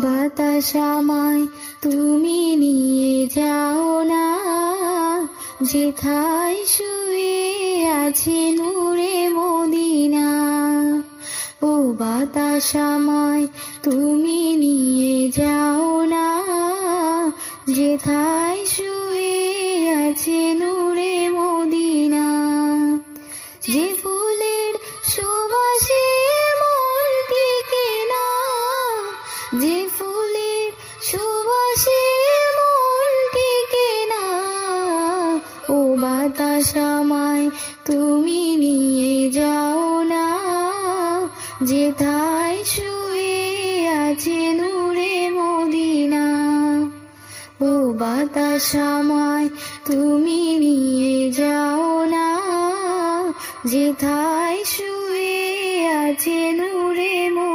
বাতাস আমায় তুমি নিয়ে যাও না, যেথায় শুয়ে আছে নূরে মদিনা। ও বাতাস আমায় তুমি নিয়ে যাও না, যেথায় শুয়ে আছে নূরে মদিনা। যে ফুলের সুবাসে মন টিকে না, যে ফুলের সুবাসে মন টিকে না। ও বাতাস আমায় তুমি নিয়ে যাও না, যেথায় শুয়ে আছে নূরে মদিনা। ও বাতাস আমায় তুমি নিয়ে যাও না, যেথায় শুয়ে আছে নূরে মদিনা।